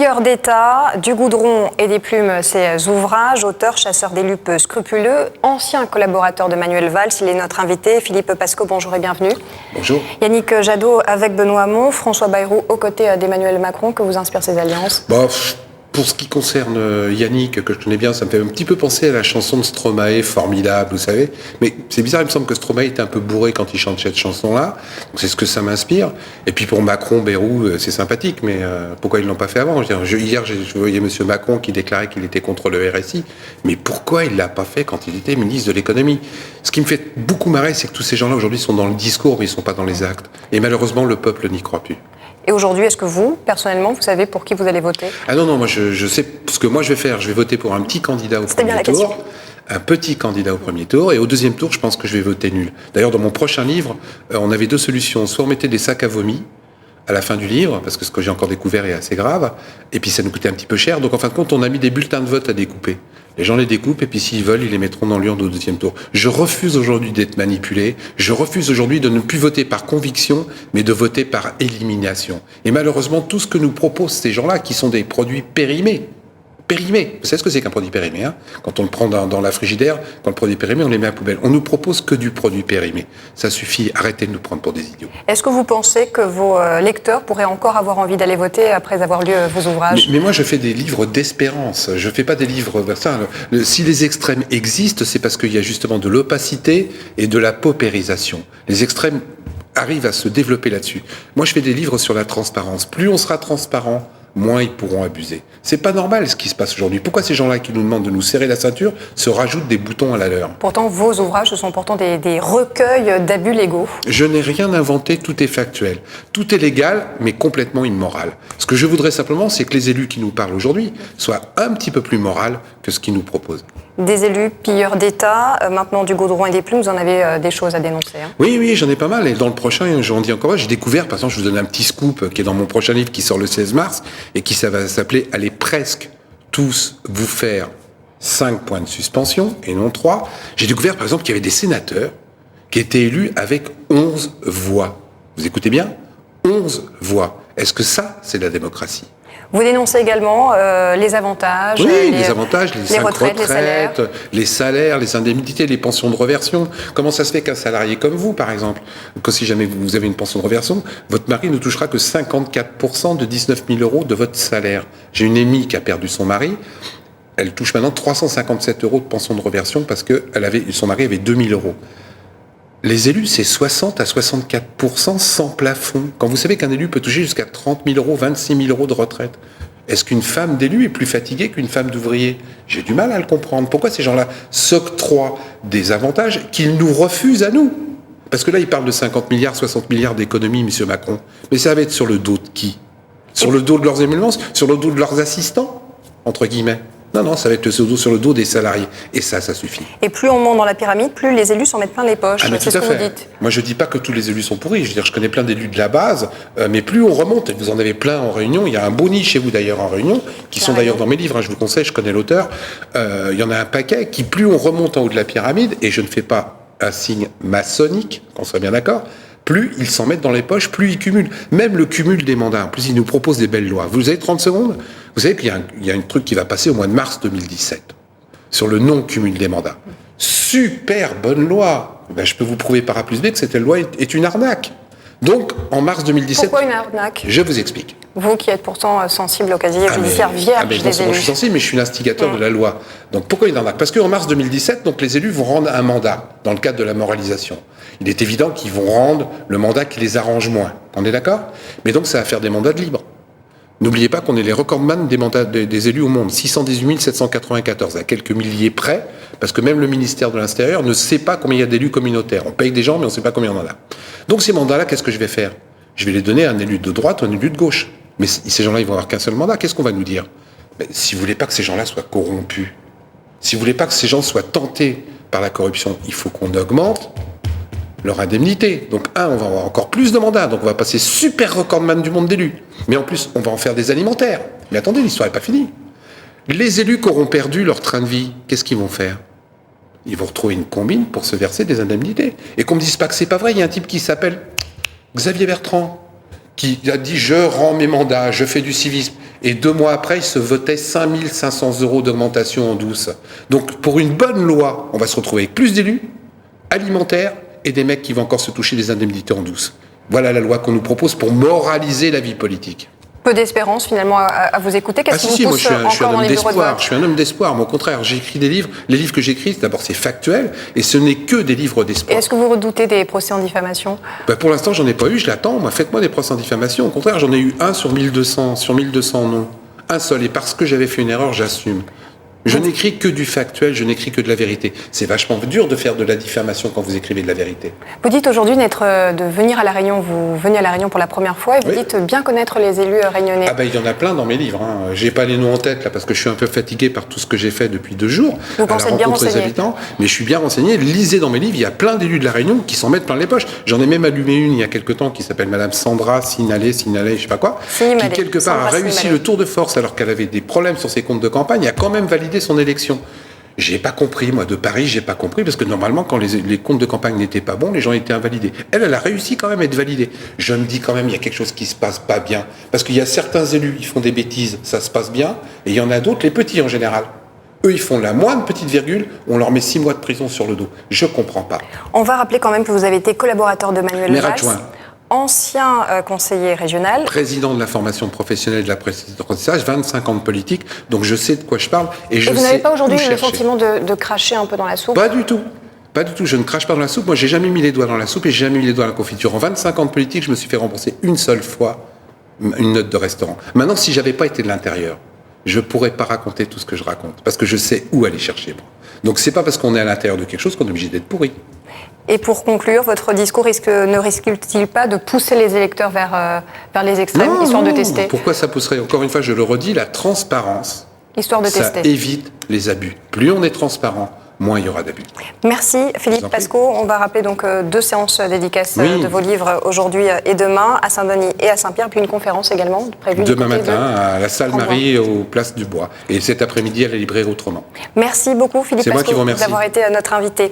Pilleurs d'État, du goudron et des plumes, ses ouvrages, auteur, chasseur d'élus peu scrupuleux, ancien collaborateur de Manuel Valls, il est notre invité. Philippe Pascaud, bonjour et bienvenue. Bonjour. Yannick Jadot avec Benoît Hamon, François Bayrou aux côtés d'Emmanuel Macron, que vous inspirent ces alliances? Pour ce qui concerne Yannick, que je connais bien, ça me fait un petit peu penser à la chanson de Stromae, Formidable, vous savez. Mais c'est bizarre, il me semble que Stromae était un peu bourré quand il chante cette chanson-là. Donc c'est ce que ça m'inspire. Et puis pour Macron, Bayrou, c'est sympathique, mais pourquoi ils ne l'ont pas fait avant? Hier, je voyais M. Macron qui déclarait qu'il était contre le RSI. Mais pourquoi il ne l'a pas fait quand il était ministre de l'économie? Ce qui me fait beaucoup marrer, c'est que tous ces gens-là aujourd'hui sont dans le discours, mais ils ne sont pas dans les actes. Et malheureusement, le peuple n'y croit plus. Et aujourd'hui, est-ce que vous, personnellement, vous savez pour qui vous allez voter? Ah non, moi je sais ce que moi je vais faire. Je vais voter pour un petit candidat au premier tour. Un petit candidat au premier tour. Et au deuxième tour, je pense que je vais voter nul. D'ailleurs, dans mon prochain livre, on avait deux solutions. Soit on mettait des sacs à vomi à la fin du livre, parce que ce que j'ai encore découvert est assez grave, et puis ça nous coûtait un petit peu cher. Donc en fin de compte, on a mis des bulletins de vote à découper. Les gens les découpent, et puis s'ils veulent, ils les mettront dans l'urne au deuxième tour. Je refuse aujourd'hui d'être manipulé. Je refuse aujourd'hui de ne plus voter par conviction, mais de voter par élimination. Et malheureusement, tout ce que nous proposent ces gens-là, qui sont des produits périmés, vous savez ce que c'est qu'un produit périmé, hein? Quand on le prend dans la frigidaire, dans le produit périmé, on les met à la poubelle. On nous propose que du produit périmé. Ça suffit, arrêtez de nous prendre pour des idiots. Est-ce que vous pensez que vos lecteurs pourraient encore avoir envie d'aller voter après avoir lu vos ouvrages? Mais moi, je fais des livres d'espérance. Je fais pas des livres vers ça. Si les extrêmes existent, c'est parce qu'il y a justement de l'opacité et de la paupérisation. Les extrêmes arrivent à se développer là-dessus. Moi, je fais des livres sur la transparence. Plus on sera transparent, moins ils pourront abuser. C'est pas normal ce qui se passe aujourd'hui. Pourquoi ces gens-là qui nous demandent de nous serrer la ceinture se rajoutent des boutons à la leur? Pourtant, vos ouvrages, ce sont pourtant des recueils d'abus légaux. Je n'ai rien inventé, tout est factuel. Tout est légal, mais complètement immoral. Ce que je voudrais simplement, c'est que les élus qui nous parlent aujourd'hui soient un petit peu plus moraux que ce qu'ils nous proposent. Des élus pilleurs d'État, maintenant du goudron et des plumes, vous en avez des choses à dénoncer. Hein. Oui, j'en ai pas mal. Et dans le prochain, j'en dis encore. J'ai découvert, par exemple, je vous donne un petit scoop qui est dans mon prochain livre qui sort le 16 mars et qui ça va s'appeler « Allez presque tous vous faire 5 points de suspension et non 3 ». J'ai découvert, par exemple, qu'il y avait des sénateurs qui étaient élus avec 11 voix. Vous écoutez bien? 11 voix. Est-ce que ça, c'est de la démocratie? Vous dénoncez également les avantages, les avantages, les 5 retraites, les salaires, les indemnités, les pensions de reversion. Comment ça se fait qu'un salarié comme vous, par exemple, que si jamais vous avez une pension de reversion, votre mari ne touchera que 54% de 19 000 euros de votre salaire? J'ai une amie qui a perdu son mari. Elle touche maintenant 357 euros de pension de reversion parce que son mari avait 2 000 euros. Les élus, c'est 60 à 64% sans plafond. Quand vous savez qu'un élu peut toucher jusqu'à 30 000 euros, 26 000 euros de retraite, est-ce qu'une femme d'élu est plus fatiguée qu'une femme d'ouvrier? J'ai du mal à le comprendre. Pourquoi ces gens-là s'octroient des avantages qu'ils nous refusent à nous? Parce que là, ils parlent de 50 milliards, 60 milliards d'économies, M. Macron. Mais ça va être sur le dos de qui? Sur le dos de leurs éminements? Sur le dos de leurs assistants? Entre guillemets. Non, ça va être sur le dos des salariés. Et ça suffit. Et plus on monte dans la pyramide, plus les élus s'en mettent plein les poches. C'est ce que vous dites. Moi, je dis pas que tous les élus sont pourris. Je veux dire, je connais plein d'élus de la base, mais plus on remonte, et vous en avez plein en Réunion, il y a un boni chez vous d'ailleurs en Réunion, qui sont d'ailleurs dans mes livres, hein, je vous conseille, je connais l'auteur, il y en a un paquet, qui plus on remonte en haut de la pyramide, et je ne fais pas un signe maçonnique, qu'on soit bien d'accord, plus ils s'en mettent dans les poches, plus ils cumulent. Même le cumul des mandats. En plus, ils nous proposent des belles lois. Vous avez 30 secondes? Vous savez qu'il y a un truc qui va passer au mois de mars 2017 sur le non-cumul des mandats. Super bonne loi. Je peux vous prouver par A plus B que cette loi est une arnaque. Donc, en mars 2017... Pourquoi une arnaque? Je vous explique. Vous qui êtes pourtant sensible au casier judiciaire vierge des élus. Je suis sensible, mais je suis l'instigateur de la loi. Donc pourquoi une arnaque? Parce qu'en mars 2017, donc, les élus vont rendre un mandat dans le cadre de la moralisation. Il est évident qu'ils vont rendre le mandat qui les arrange moins. On est d'accord? Mais donc ça va faire des mandats de libre. N'oubliez pas qu'on est les recordman des mandats des élus au monde. 618 794, à quelques milliers près, parce que même le ministère de l'Intérieur ne sait pas combien il y a d'élus communautaires. On paye des gens, mais on ne sait pas combien on en a. Donc ces mandats-là, qu'est-ce que je vais faire? Je vais les donner à un élu de droite ou à un élu de gauche. Mais ces gens-là, ils vont avoir qu'un seul mandat. Qu'est-ce qu'on va nous dire? Si vous voulez pas que ces gens-là soient corrompus, si vous voulez pas que ces gens soient tentés par la corruption, il faut qu'on augmente leur indemnité. Donc, on va avoir encore plus de mandats. Donc, on va passer super recordman du monde d'élus. Mais en plus, on va en faire des alimentaires. Mais attendez, l'histoire n'est pas finie. Les élus qui auront perdu leur train de vie, qu'est-ce qu'ils vont faire? Ils vont retrouver une combine pour se verser des indemnités. Et qu'on me dise pas que c'est pas vrai, il y a un type qui s'appelle Xavier Bertrand, qui a dit « je rends mes mandats, je fais du civisme ». Et 2 mois après, il se votait 5 500 € d'augmentation en douce. Donc, pour une bonne loi, on va se retrouver avec plus d'élus, alimentaires, et des mecs qui vont encore se toucher des indemnités en douce. Voilà la loi qu'on nous propose pour moraliser la vie politique. Peu d'espérance finalement à vous écouter. Qu'est-ce qui vous pousse moi je suis un encore dans homme les bureaux de d'espoir. vote? Je suis un homme d'espoir. Moi, au contraire, j'écris des livres. Les livres que j'écris, d'abord, c'est factuel, et ce n'est que des livres Et d'espoir. est-ce que vous redoutez des procès en diffamation? Pour l'instant, j'en ai pas eu. Je l'attends. Moi, faites-moi des procès en diffamation. Au contraire, j'en ai eu un sur 1200 noms. Un seul. Et parce que j'avais fait une erreur, j'assume. Je n'écris que du factuel, je n'écris que de la vérité. C'est vachement dur de faire de la diffamation quand vous écrivez de la vérité. Vous dites aujourd'hui de venir à La Réunion. Vous venez à La Réunion pour la première fois et vous dites bien connaître les élus réunionnais. Ah il y en a plein dans mes livres. J'ai pas les noms en tête là parce que je suis un peu fatigué par tout ce que j'ai fait depuis 2 jours. Vous pensez être bien renseigné. Habitants, mais je suis bien renseigné. Lisez dans mes livres, il y a plein d'élus de La Réunion qui s'en mettent plein les poches. J'en ai même allumé une il y a quelque temps qui s'appelle Madame Sandra Sinalé, je sais pas quoi, qui quelque part a réussi le tour de force alors qu'elle avait des problèmes sur ses comptes de campagne, a quand même validé son élection. J'ai pas compris, moi, de Paris, j'ai pas compris, parce que normalement, quand les comptes de campagne n'étaient pas bons, les gens étaient invalidés. Elle a réussi quand même à être validée. Je me dis quand même, il y a quelque chose qui se passe pas bien. Parce qu'il y a certains élus, ils font des bêtises, ça se passe bien, et il y en a d'autres, les petits en général. Eux, ils font la moindre petite virgule, on leur met 6 mois de prison sur le dos. Je comprends pas. On va rappeler quand même que vous avez été collaborateur de Manuel Maire Valls. adjoint. Ancien conseiller régional. Président de la formation professionnelle de la l'apprentissage, 25 ans de politique, donc je sais de quoi je parle et je vous sais n'avez pas aujourd'hui où le chercher. sentiment de cracher un peu dans la soupe? Pas du tout. Pas du tout, je ne crache pas dans la soupe. Moi, j'ai jamais mis les doigts dans la soupe et j'ai jamais mis les doigts dans la confiture. En 25 ans de politique, je me suis fait rembourser une seule fois une note de restaurant. Maintenant, si j'avais pas été de l'intérieur, je pourrais pas raconter tout ce que je raconte parce que je sais où aller chercher. Moi. Donc, c'est pas parce qu'on est à l'intérieur de quelque chose qu'on est obligé d'être pourri. Et pour conclure, votre discours ne risque-t-il pas de pousser les électeurs vers les extrêmes, histoire de tester? Pourquoi ça pousserait? Encore une fois, je le redis, la transparence, Histoire de ça tester. évite les abus. Plus on est transparent, moins il y aura d'abus. Merci Philippe Pasco. On va rappeler donc 2 séances dédicaces de vos livres aujourd'hui et demain, à Saint-Denis et à Saint-Pierre, puis une conférence également prévue demain matin à la salle Marie aux Places du Bois et cet après-midi à la librairie Autrement. Merci beaucoup Philippe C'est moi Pasco qui vous remercie. d'avoir été notre invité.